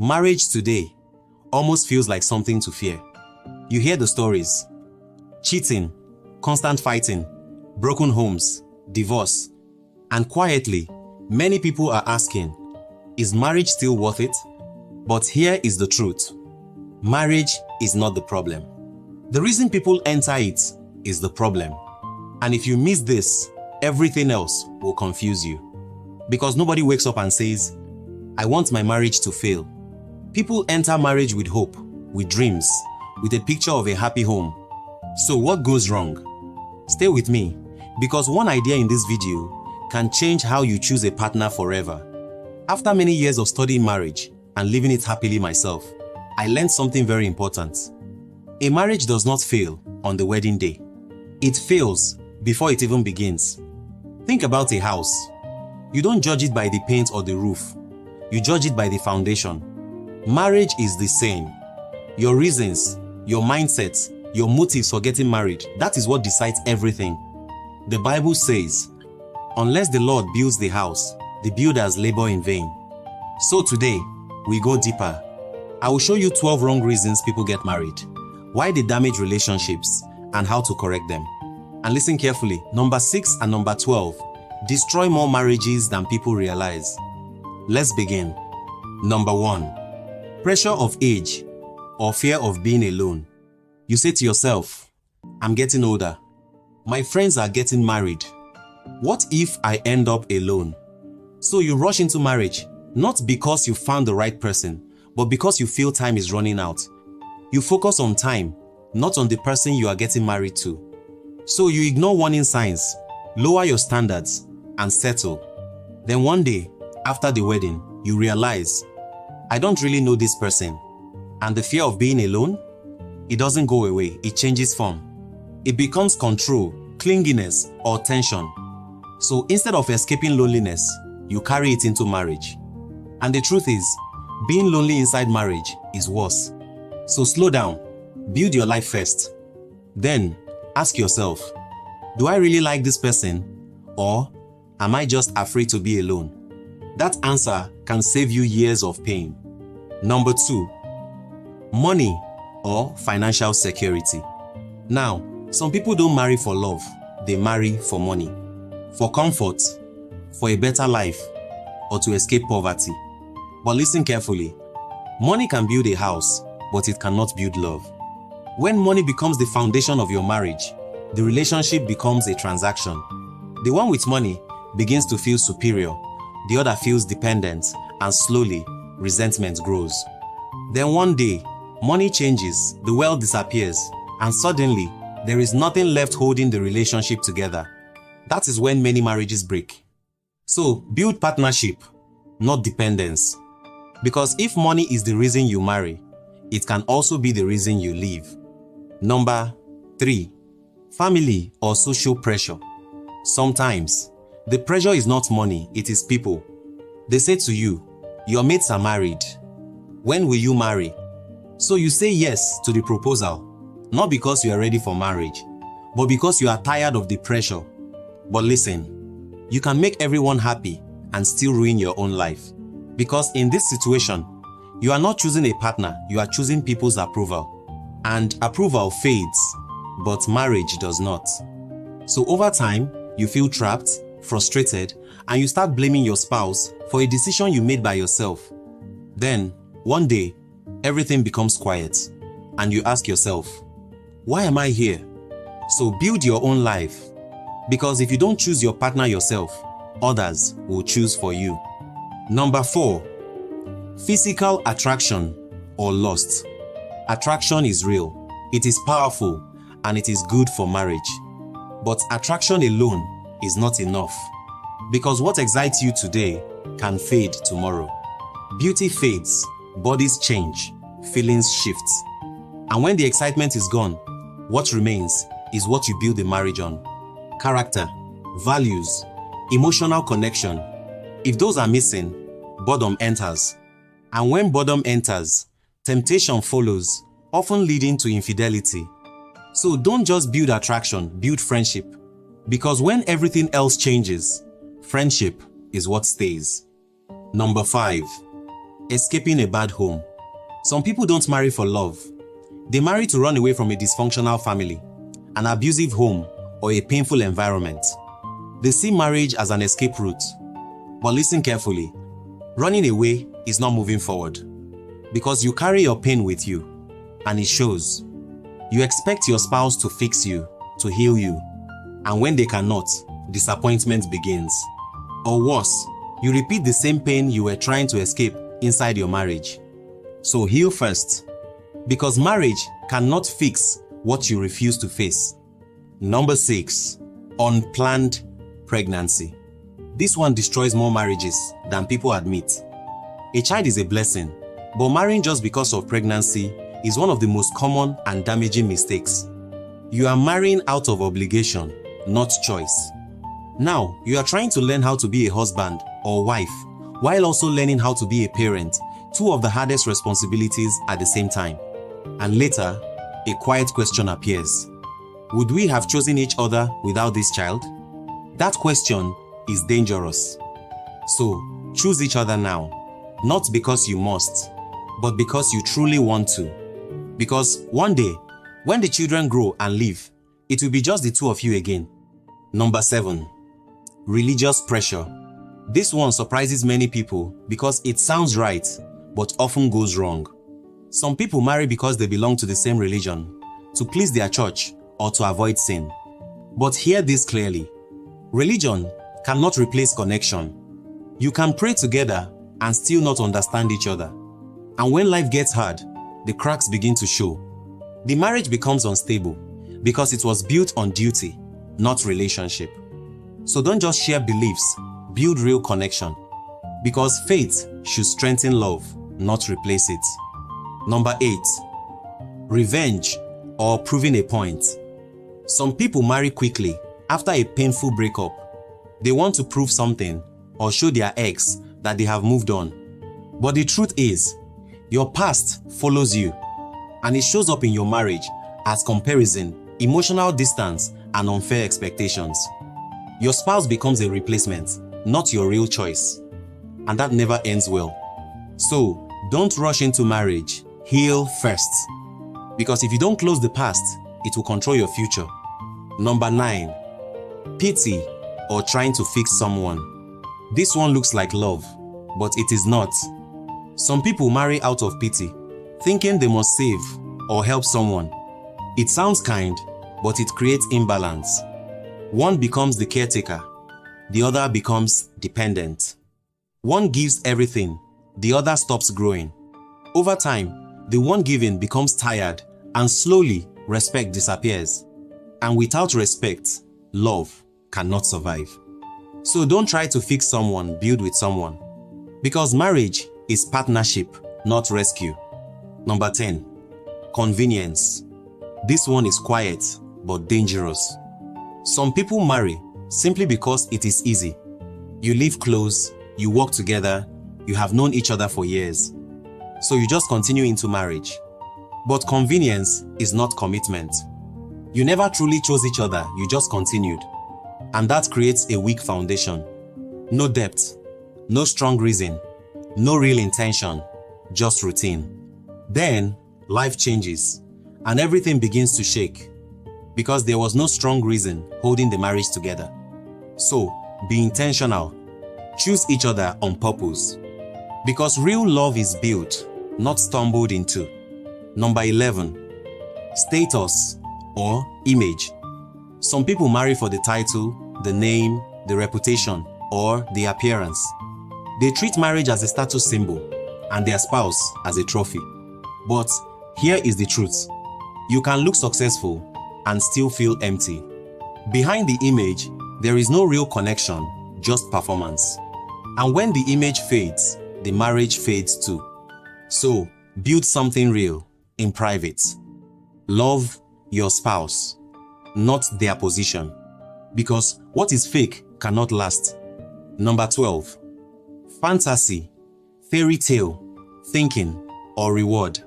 Marriage today almost feels like something to fear. You hear the stories: cheating, constant fighting, broken homes, divorce. And quietly, many people are asking, is marriage still worth it? But here is the truth. Marriage is not the problem. The reason people enter it is the problem. And if you miss this, everything else will confuse you. Because nobody wakes up and says, I want my marriage to fail. People enter marriage with hope, with dreams, with a picture of a happy home. So what goes wrong? Stay with me, because one idea in this video can change how you choose a partner forever. After many years of studying marriage and living it happily myself, I learned something very important. A marriage does not fail on the wedding day. It fails before it even begins. Think about a house. You don't judge it by the paint or the roof. You judge it by the foundation. Marriage is the same. Your reasons, your mindsets, your motives for getting married, that is what decides everything. The Bible says, unless the Lord builds the house, the builders labor in vain. So today, we go deeper. I will show you 12 wrong reasons people get married, why they damage relationships, and how to correct them. And listen carefully, number 6 and number 12 destroy more marriages than people realize. Let's begin. Number 1, pressure of age or fear of being alone. You say to yourself, I'm getting older. My friends are getting married. What if I end up alone? So you rush into marriage, not because you found the right person, but because you feel time is running out. You focus on time, not on the person you are getting married to. So you ignore warning signs, lower your standards, and settle. Then one day, after the wedding, you realize, I don't really know this person. And the fear of being alone? It doesn't go away, it changes form. It becomes control, clinginess, or tension. So instead of escaping loneliness, you carry it into marriage. And the truth is, being lonely inside marriage is worse. So slow down, build your life first. Then, ask yourself, do I really like this person? Or am I just afraid to be alone? That answer can save you years of pain. Number 2, money or financial security. Now, some people don't marry for love, they marry for money, for comfort, for a better life, or to escape poverty. But listen carefully, money can build a house, but it cannot build love. When money becomes the foundation of your marriage, the relationship becomes a transaction. The one with money begins to feel superior, the other feels dependent, and slowly, resentment grows. Then one day, money changes, the wealth disappears, and suddenly, there is nothing left holding the relationship together. That is when many marriages break. So, build partnership, not dependence. Because if money is the reason you marry, it can also be the reason you leave. Number 3, family or social pressure. Sometimes, the pressure is not money, it is people. They say to you, your mates are married. When will you marry? So you say yes to the proposal, not because you are ready for marriage, but because you are tired of the pressure. But listen, you can make everyone happy and still ruin your own life. Because in this situation, you are not choosing a partner, you are choosing people's approval. And approval fades, but marriage does not. So over time, you feel trapped, frustrated, and you start blaming your spouse for a decision you made by yourself. Then, one day, everything becomes quiet, and you ask yourself, why am I here? So build your own life. Because if you don't choose your partner yourself, others will choose for you. Number 4, physical attraction or lust. Attraction is real, it is powerful, and it is good for marriage. But attraction alone is not enough. Because what excites you today can fade tomorrow. Beauty fades, bodies change, feelings shift. And when the excitement is gone, what remains is what you build the marriage on. Character, values, emotional connection. If those are missing, boredom enters. And when boredom enters, temptation follows, often leading to infidelity. So don't just build attraction, build friendship. Because when everything else changes, friendship is what stays. Number 5, escaping a bad home. Some people don't marry for love. They marry to run away from a dysfunctional family, an abusive home, or a painful environment. They see marriage as an escape route. But listen carefully. Running away is not moving forward. Because you carry your pain with you, and it shows. You expect your spouse to fix you, to heal you, and when they cannot, disappointment begins. Or worse, you repeat the same pain you were trying to escape inside your marriage. So heal first, because marriage cannot fix what you refuse to face. Number 6, unplanned pregnancy. This one destroys more marriages than people admit. A child is a blessing, but marrying just because of pregnancy is one of the most common and damaging mistakes. You are marrying out of obligation, not choice. Now, you are trying to learn how to be a husband or wife, while also learning how to be a parent, two of the hardest responsibilities at the same time. And later, a quiet question appears. Would we have chosen each other without this child? That question is dangerous. So, choose each other now, not because you must, but because you truly want to. Because one day, when the children grow and live, it will be just the two of you again. Number 7, religious pressure. This one surprises many people because it sounds right, but often goes wrong. Some people marry because they belong to the same religion, to please their church or to avoid sin. But hear this clearly. Religion cannot replace connection. You can pray together and still not understand each other. And when life gets hard, the cracks begin to show. The marriage becomes unstable because it was built on duty, not relationship. So don't just share beliefs, build real connection. Because faith should strengthen love, not replace it. Number 8, revenge or proving a point. Some people marry quickly after a painful breakup. They want to prove something or show their ex that they have moved on. But the truth is, your past follows you, and it shows up in your marriage as comparison, emotional distance, and unfair expectations. Your spouse becomes a replacement, not your real choice. And that never ends well. So, don't rush into marriage. Heal first. Because if you don't close the past, it will control your future. Number 9, pity or trying to fix someone. This one looks like love, but it is not. Some people marry out of pity, thinking they must save or help someone. It sounds kind, but it creates imbalance. One becomes the caretaker, the other becomes dependent. One gives everything, the other stops growing. Over time, the one giving becomes tired, and slowly respect disappears. And without respect, love cannot survive. So don't try to fix someone, build with someone. Because marriage is partnership, not rescue. Number 10, convenience. This one is quiet, but dangerous. Some people marry simply because it is easy. You live close, you work together, you have known each other for years. So you just continue into marriage. But convenience is not commitment. You never truly chose each other, you just continued. And that creates a weak foundation. No depth, no strong reason, no real intention, just routine. Then, life changes, and everything begins to shake. Because there was no strong reason holding the marriage together. So, be intentional. Choose each other on purpose. Because real love is built, not stumbled into. Number 11, status or image. Some people marry for the title, the name, the reputation, or the appearance. They treat marriage as a status symbol and their spouse as a trophy. But here is the truth. You can look successful and still feel empty. Behind the image, there is no real connection, just performance. And when the image fades, the marriage fades too. So, build something real in private. Love your spouse, not their position. Because what is fake cannot last. Number 12, fantasy, fairy tale, thinking, or reward.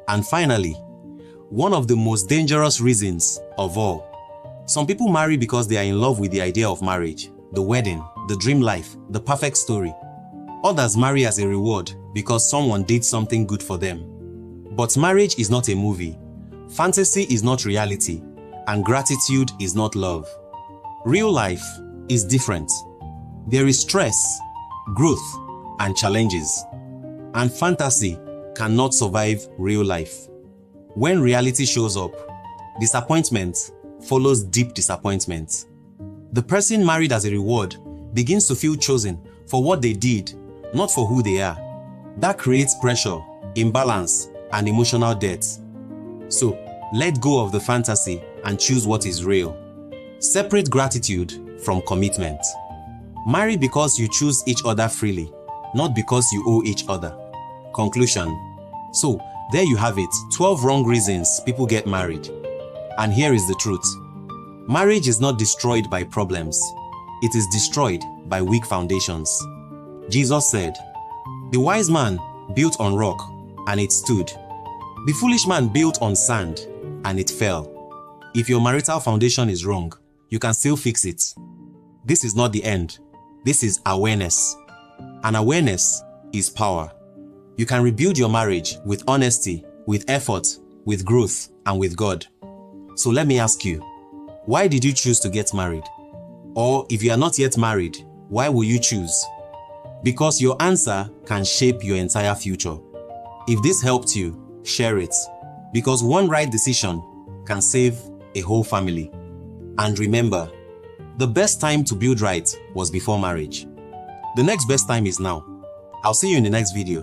And finally, one of the most dangerous reasons of all. Some people marry because they are in love with the idea of marriage, the wedding, the dream life, the perfect story. Others marry as a reward because someone did something good for them. But marriage is not a movie. Fantasy is not reality. And gratitude is not love. Real life is different. There is stress, growth, and challenges. And fantasy cannot survive real life. When reality shows up, disappointment follows deep disappointment. The person married as a reward begins to feel chosen for what they did, not for who they are. That creates pressure, imbalance, and emotional debt. So, let go of the fantasy and choose what is real. Separate gratitude from commitment. Marry because you choose each other freely, not because you owe each other. Conclusion. So, there you have it, 12 wrong reasons people get married. And here is the truth. Marriage is not destroyed by problems. It is destroyed by weak foundations. Jesus said, "The wise man built on rock, and it stood. The foolish man built on sand, and it fell." If your marital foundation is wrong, you can still fix it. This is not the end. This is awareness. And awareness is power. You can rebuild your marriage with honesty, with effort, with growth, and with God. So let me ask you, why did you choose to get married? Or if you are not yet married, why will you choose? Because your answer can shape your entire future. If this helped you, share it. Because one right decision can save a whole family. And remember, the best time to build right was before marriage. The next best time is now. I'll see you in the next video.